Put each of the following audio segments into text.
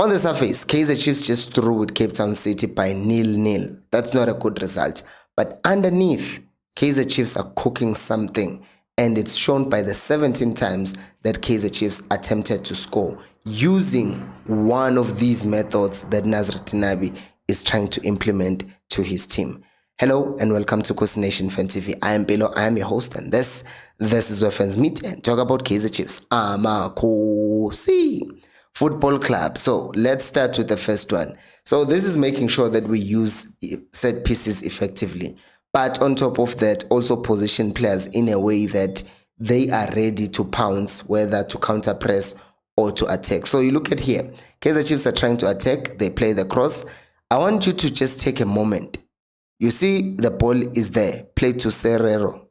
On the surface, Kaizer Chiefs just threw with Cape Town City by 0-0. That's not a good result. But underneath, Kaizer Chiefs are cooking something, and it's shown by the 17 times that Kaizer Chiefs attempted to score using one of these methods that Nabi is trying to implement to his team. Hello and welcome to Khosi KNFTV. I am Bello, I am your host, and this is where fans meet and talk about Kaizer Chiefs. Khosi Football Club. So let's start with the first one. So this is making sure that we use set pieces effectively. But on top of that, also position players in a way that they are ready to pounce, whether to counter press or to attack. So you look at here, Kaizer Chiefs are trying to attack, they play the cross. I want you to just take a moment. You see the ball is there, played to Sereno,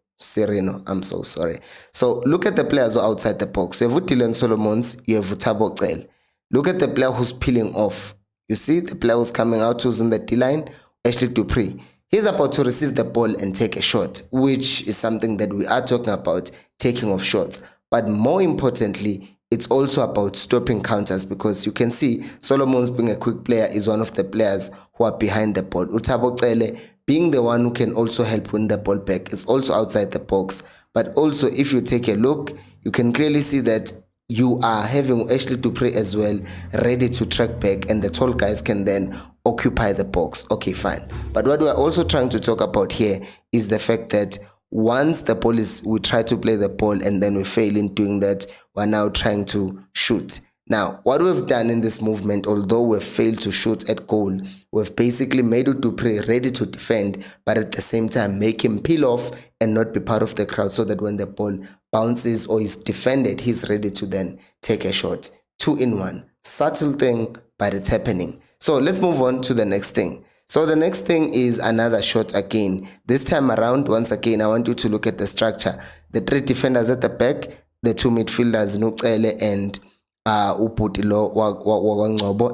I'm so sorry. So look at the players who are outside the box. You have Dylan Solomons, you have Thabo Cele. Look at the player who's peeling off. You see the player who's coming out, who's in the D-line, Ashley Dupree. He's about to receive the ball and take a shot, which is something that we are talking about, taking off shots. But more importantly, it's also about stopping counters, because you can see Solomons, being a quick player, is one of the players who are behind the ball. Thabo Cele, being the one who can also help win the ball back, is also outside the box. But also, if you take a look, you can clearly see that you are having Ashley Dupree as well, ready to track back, and the tall guys can then occupy the box. Okay, fine. But what we're also trying to talk about here is the fact that once the ball is, we try to play the ball and then we fail in doing that, we're now trying to shoot. Now, what we've done in this movement, although we've failed to shoot at goal, we've basically made Dupree ready to defend, but at the same time make him peel off and not be part of the crowd, so that when the ball bounces or is defended, he's ready to then take a shot. 2-in-1. Subtle thing, but it's happening. So let's move on to the next thing. So the next thing is another shot again. This time around, once again, I want you to look at the structure. The 3 defenders at the back, the 2 midfielders, Nucele and Uputilo,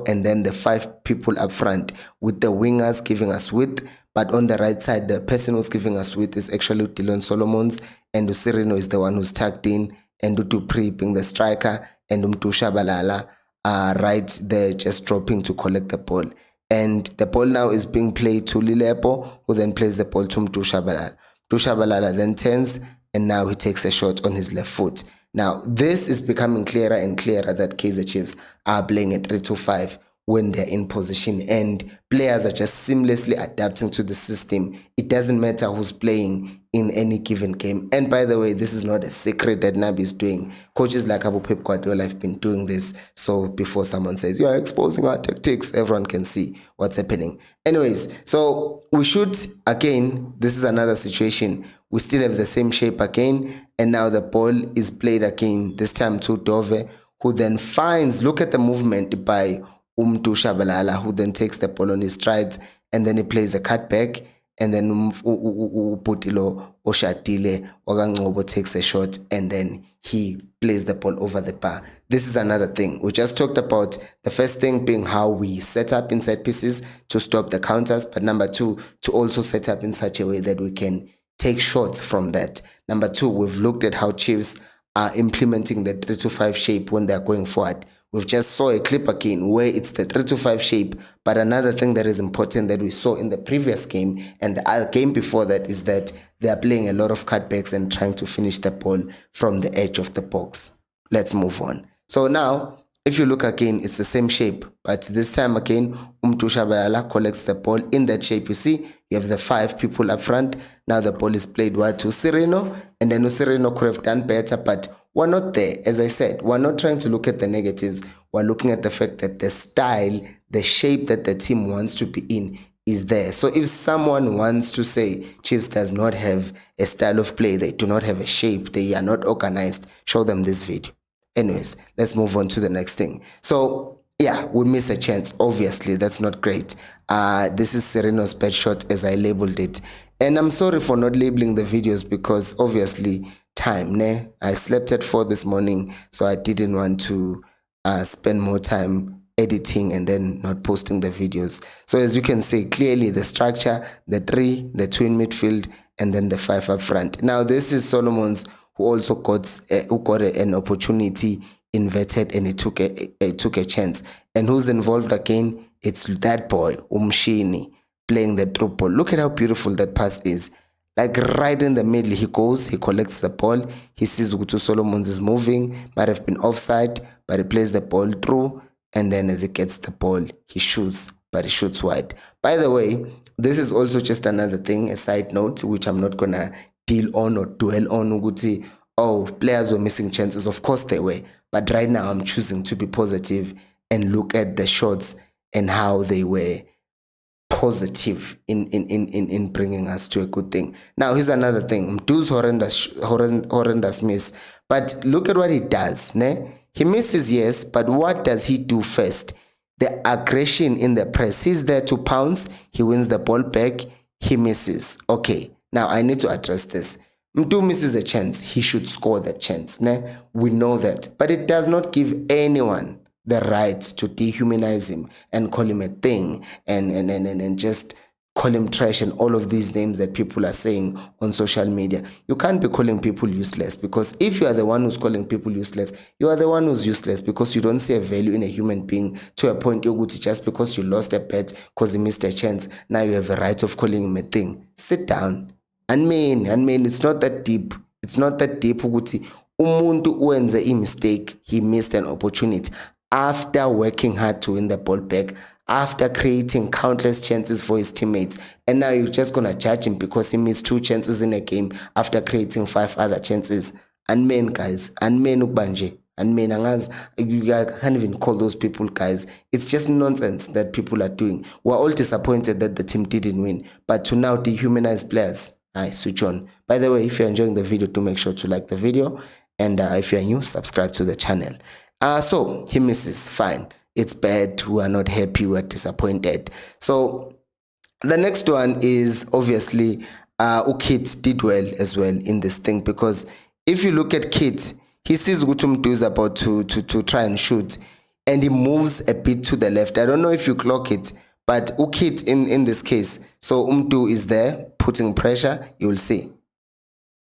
and then the 5 people up front, with the wingers giving us width. But on the right side, the person who's giving us width is actually Dylan Solomons, and Sereno is the one who's tucked in, and Dupree being the striker, and Shabalala right there just dropping to collect the ball. And the ball now is being played to Lilepo, who then plays the ball to Shabalala. Shabalala then turns, and now he takes a shot on his left foot. Now, this is becoming clearer and clearer that Kaizer Chiefs are playing at 3-5 when they're in position, and players are just seamlessly adapting to the system. It doesn't matter who's playing in any given game. And by the way, this is not a secret that Nabi is doing. Coaches like Pep Guardiola have been doing this. So before someone says, you are exposing our tactics, everyone can see what's happening. Anyways, so we should, again, this is another situation. We still have the same shape again. And now the ball is played again, this time to Dove, who then finds, look at the movement by Shabalala, who then takes the ball on his strides, and then he plays a cutback, and then Putilo Oshatile Wagangcobo takes a shot, and then he plays the ball over the bar. This is another thing. We just talked about the first thing being how we set up inside pieces to stop the counters, but number 2, to also set up in such a way that we can take shots from that. Number 2, we've looked at how Chiefs are implementing the 3-5 shape when they're going forward. We've just saw a clip again where it's the 3-5 shape. But another thing that is important that we saw in the previous game and the other game before that is that they are playing a lot of cutbacks and trying to finish the ball from the edge of the box. Let's move on. So now, if you look again, it's the same shape. But this time again, Shabalala collects the ball in that shape. You see, you have the 5 people up front. Now the ball is played wide to Sereno. And then Sereno could have done better, but we're not there. As I said, we're not trying to look at the negatives. We're looking at the fact that the style, the shape that the team wants to be in is there. So if someone wants to say Chiefs does not have a style of play, they do not have a shape, they are not organized, show them this video. Anyways, let's move on to the next thing. So yeah, we miss a chance. Obviously, that's not great. This is Sereno's bad shot, as I labeled it. And I'm sorry for not labeling the videos, because obviously time, ne? I slept at 4 this morning, so I didn't want to spend more time editing and then not posting the videos. So as you can see clearly, the structure, the 3, the 2 in midfield, and then the 5 up front. Now this is Solomon's, who also got an opportunity inverted and he took a chance. And who's involved again? It's that boy, Umshini, playing the through ball. Look at how beautiful that pass is. Like right in the middle, he goes, he collects the ball, he sees Gutu Solomons is moving, might have been offside, but he plays the ball through, and then as he gets the ball, he shoots, but he shoots wide. By the way, this is also just another thing, a side note, which I'm not gonna deal on or dwell on. Uguti, oh, players were missing chances. Of course they were, but right now I'm choosing to be positive and look at the shots and how they were positive in bringing us to a good thing. Now here's another thing. Mdu's horrendous miss, but look at what he does. Ne? He misses, yes, but what does he do first? The aggression in the press. He's there to pounce. He wins the ball back. He misses. Okay, now I need to address this. Mdu misses a chance. He should score that chance. Ne? We know that, but it does not give anyone the right to dehumanize him and call him a thing and just call him trash and all of these names that people are saying on social media. You can't be calling people useless, because if you are the one who's calling people useless, you are the one who's useless, because you don't see a value in a human being to a point Yoguti, just because you lost a bet because he missed a chance, now you have a right of calling him a thing. Sit down. And mean, it's not that deep. It's not that deep. Uguti umuntu wenze a mistake, he missed an opportunity after working hard to win the ball back, after creating countless chances for his teammates, and now you're just gonna judge him because he missed 2 chances in a game after creating 5 other chances. And men, guys, and men ubanje, and men angas, you can't even call those people guys. It's just nonsense that people are doing. We're all disappointed that the team didn't win, but to now dehumanize players, I switch on. By the way, if you're enjoying the video, do make sure to like the video, and if you're new, subscribe to the channel. So he misses, fine. It's bad. We are not happy. We are disappointed. So the next one is obviously Ukit did well as well in this thing, because if you look at Kit, he sees Gutumdu is about to try and shoot, and he moves a bit to the left. I don't know if you clock it, but Ukit in this case, so Umdu is there putting pressure, you will see.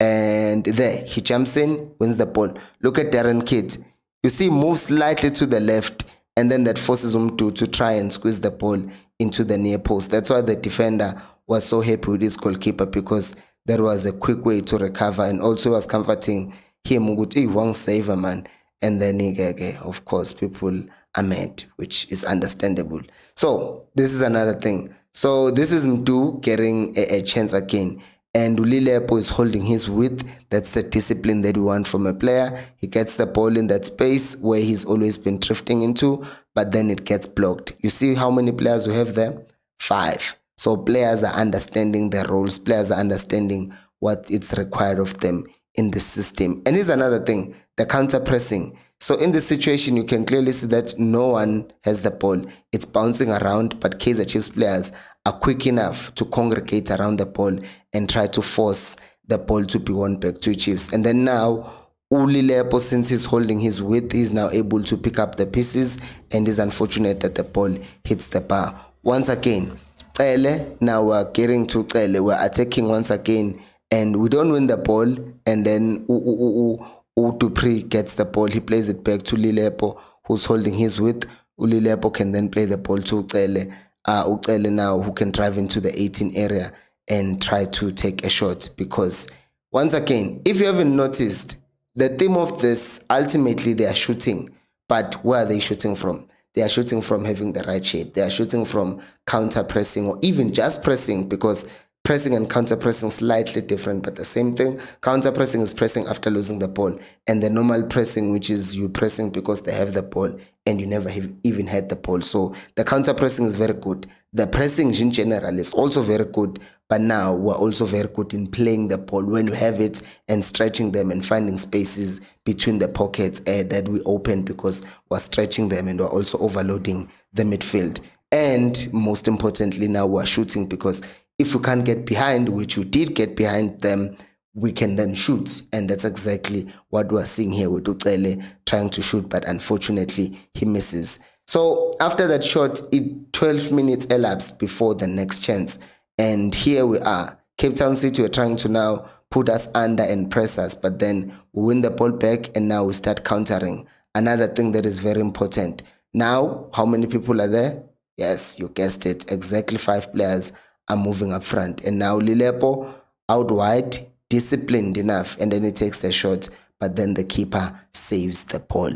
And there, he jumps in, wins the ball. Look at Darren Kit. You see, moves slightly to the left, and then that forces him to try and squeeze the ball into the near post. That's why the defender was so happy with his goalkeeper, because there was a quick way to recover, and also was comforting him. He won't save a man. And then, of course, people are mad, which is understandable. So this is another thing. So this is Mdu getting a chance again. And Ulilepo is holding his width. That's the discipline that we want from a player. He gets the ball in that space where he's always been drifting into, but then it gets blocked. You see how many players we have there? 5. So players are understanding their roles. Players are understanding what it's required of them in the system. And here's another thing, the counter pressing. So in this situation, you can clearly see that no one has the ball. It's bouncing around, but Kaizer Chiefs players are quick enough to congregate around the ball and try to force the ball to be won back to Chiefs. And then now, Ulilepo, since he's holding his width, he's now able to pick up the pieces, and it's unfortunate that the ball hits the bar. Once again, now we're getting to we're attacking once again, and we don't win the ball, and then Dupri gets the ball, he plays it back to Lilepo, who's holding his width. Ulilepo can then play the ball to Ucele now, who can drive into the 18 area and try to take a shot. Because once again, if you haven't noticed, the theme of this, ultimately they are shooting, but where are they shooting from? They are shooting from having the right shape. They are shooting from counter pressing, or even just pressing, because pressing and counter pressing slightly different, but the same thing. Counter pressing is pressing after losing the ball, and the normal pressing, which is you pressing because they have the ball and you never have even had the ball. So the counter pressing is very good. The pressing in general is also very good, but now we're also very good in playing the ball when you have it and stretching them and finding spaces between the pockets that we open, because we're stretching them and we're also overloading the midfield. And most importantly, now we're shooting, because if we can't get behind, which we did get behind them, we can then shoot. And that's exactly what we're seeing here with Ucele trying to shoot, but unfortunately he misses. So after that shot, 12 minutes elapsed before the next chance. And here we are. Cape Town City were trying to now put us under and press us, but then we win the ball back, and now we start countering another thing that is very important. Now, how many people are there? Yes, you guessed it. Exactly 5 players are moving up front. And now Lilepo out wide, disciplined enough, and then he takes the shot, but then the keeper saves the ball.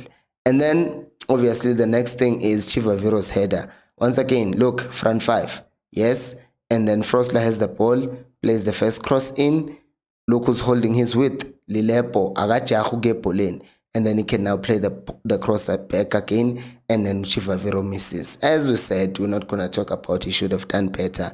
And then obviously the next thing is Chivaviro's header. Once again, look, front 5. Yes, and then Frosler has the ball, plays the first cross in. Look who's holding his width. Lilepo agajahu ge ball, and then he can now play the cross back again, and then Chivaviro misses. As we said, we're not going to talk about he should have done better.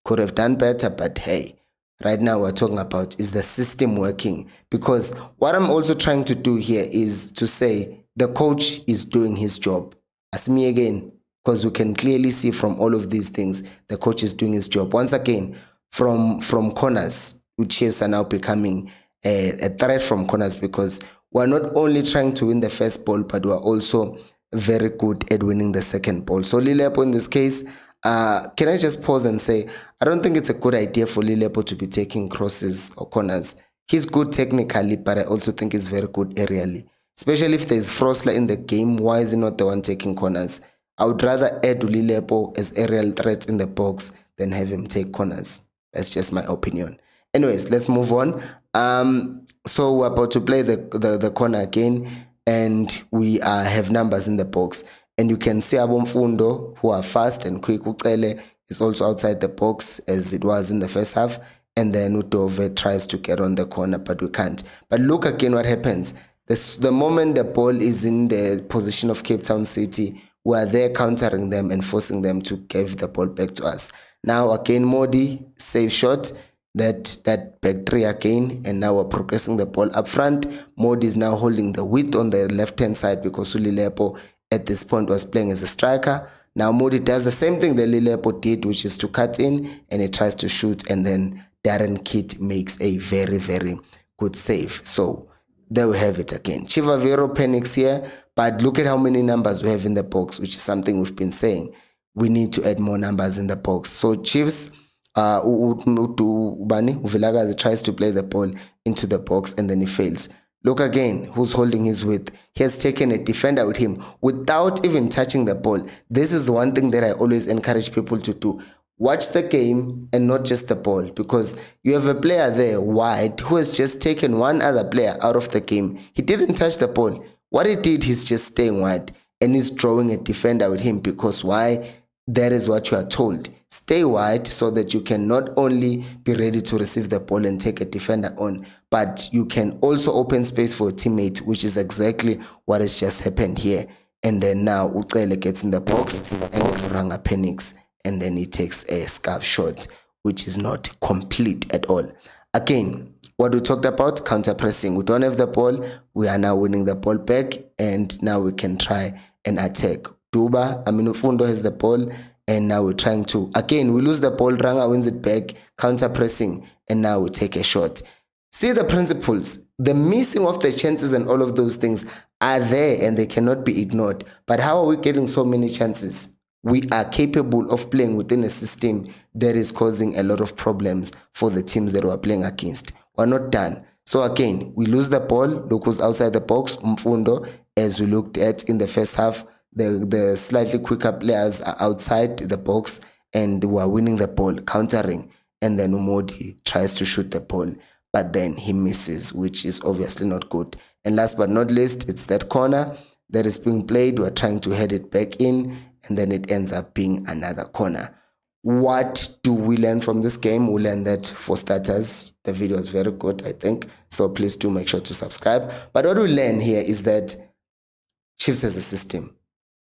Could have done better, but hey, right now we're talking about is the system working? Because what I'm also trying to do here is to say the coach is doing his job. As me again, because we can clearly see from all of these things, the coach is doing his job. Once again, from corners, Chiefs are now becoming a threat from corners, because we're not only trying to win the first ball, but we're also very good at winning the second ball. So Lilepo in this case, can I just pause and say, I don't think it's a good idea for Lilepo to be taking crosses or corners. He's good technically, but I also think he's very good aerially. Especially if there's Frosler in the game, why is he not the one taking corners? I would rather add Lilepo as aerial threat in the box than have him take corners. That's just my opinion. Anyways, let's move on. So we're about to play the corner again, and we have numbers in the box. And you can see Abomfundo, who are fast and quick. Ucele is also outside the box, as it was in the first half. And then Udove tries to get on the corner, but we can't. But look again what happens. The moment the ball is in the position of Cape Town City, we are there countering them and forcing them to give the ball back to us. Now again, Modi, safe shot. That back three again, and now we're progressing the ball up front. Modi is now holding the width on the left-hand side, because Lilepo at this point was playing as a striker. Now Modi does the same thing that Lilepo did, which is to cut in, and he tries to shoot, and then Darren Kidd makes a very, very good save. So there we have it again. Chivaviro panics here, but look at how many numbers we have in the box, which is something we've been saying. We need to add more numbers in the box. So Chiefs, Vilagazi tries to play the ball into the box, and then he fails. Look again, who's holding his width. He has taken a defender with him without even touching the ball. This is one thing that I always encourage people to do. Watch the game and not just the ball, because you have a player there wide who has just taken one other player out of the game. He didn't touch the ball. What he did, he's just staying wide, and he's drawing a defender with him, because why? That is what you are told. Stay wide so that you can not only be ready to receive the ball and take a defender on, but you can also open space for a teammate, which is exactly what has just happened here. And then now Ucele gets in the box, and Ranga panics, and then he takes a scarf shot, which is not complete at all. Again, what we talked about, counter pressing. We don't have the ball. We are now winning the ball back, and now we can try and attack. Ufundo has the ball, and now we're trying to, again, we lose the ball, Ranga wins it back, counter pressing, and now we take a shot. See the principles. The missing of the chances and all of those things are there, and they cannot be ignored. But how are we getting so many chances? We are capable of playing within a system that is causing a lot of problems for the teams that we're playing against. We're not done. So again, we lose the ball. Look who's outside the box, Umfundo, as we looked at in the first half. The slightly quicker players are outside the box, and we are winning the ball, countering. And then Umodi tries to shoot the ball, but then he misses, which is obviously not good. And last but not least, it's that corner that is being played. We're trying to head it back in, and then it ends up being another corner. What do we learn from this game? We learn that, for starters, the video is very good, I think. So please do make sure to subscribe. But what we learn here is that Chiefs has a system.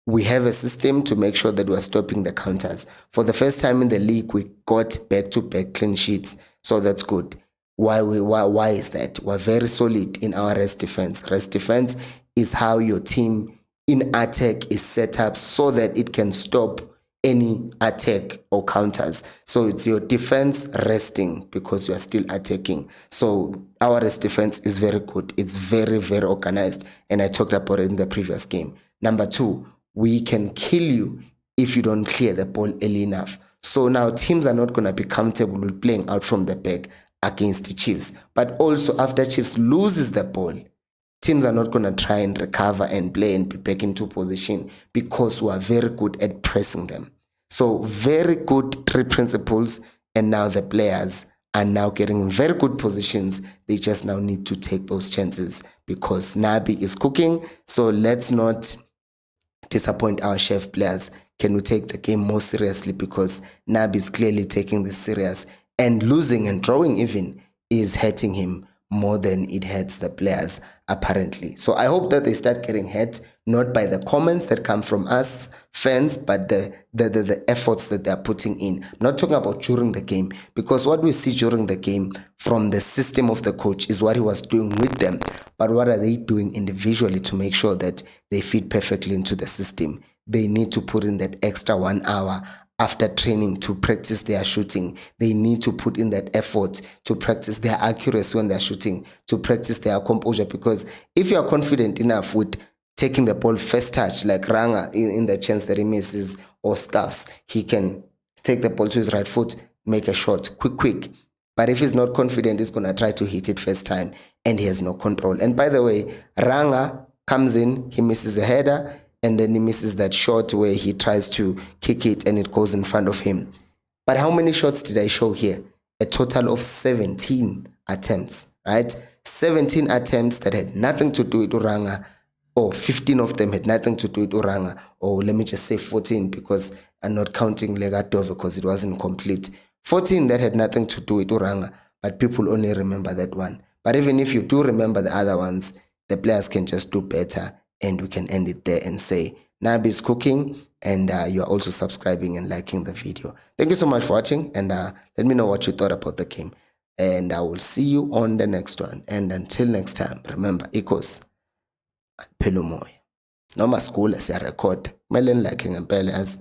We have a system to make sure that we're stopping the counters. For the first time in the league, we got back-to-back clean sheets. So that's good. Why is that? We're very solid in our rest defense. Rest defense is how your team in attack is set up so that it can stop any attack or counters. So it's your defense resting because you are still attacking. So our rest defense is very good. It's very, very organized. And I talked about it in the previous game. Number 2, we can kill you if you don't clear the ball early enough. So now teams are not going to be comfortable with playing out from the back against the Chiefs. But also after Chiefs loses the ball, teams are not going to try and recover and play and be back into position because we are very good at pressing them. So very good 3 principles, and now the players are now getting very good positions. They just now need to take those chances because Nabi is cooking. So let's not disappoint our chef players. Can we take the game more seriously, because Nabi is clearly taking this serious, and losing and drawing even is hurting him more than it hurts the players apparently. So I hope that they start getting hurt, not by the comments that come from us fans, but the efforts that they're putting in. I'm not talking about during the game, because what we see during the game from the system of the coach is what he was doing with them, but what are they doing individually to make sure that they fit perfectly into the system? They need to put in that extra 1 hour after training to practice their shooting. They need to put in that effort to practice their accuracy when they're shooting, to practice their composure, because if you are confident enough with taking the ball first touch, like Ranga in the chance that he misses or scuffs, he can take the ball to his right foot, make a shot quick. But if he's not confident, he's going to try to hit it first time and he has no control. And by the way, Ranga comes in, he misses a header, and then he misses that shot where he tries to kick it and it goes in front of him. But how many shots did I show here? A total of 17 attempts, right? 17 attempts that had nothing to do with Uranga, or 15 of them had nothing to do with Uranga, or let me just say 14, because I'm not counting Legato because it wasn't complete. 14 that had nothing to do with Uranga, but people only remember that one. But even if you do remember the other ones, the players can just do better, and we can end it there and say Nabi is cooking, and you are also subscribing and liking the video. Thank you so much for watching, and let me know what you thought about the game, and I will see you on the next one. And until next time, remember, equals and pelumoya noma school siya record kumele nilike ngempela yazi.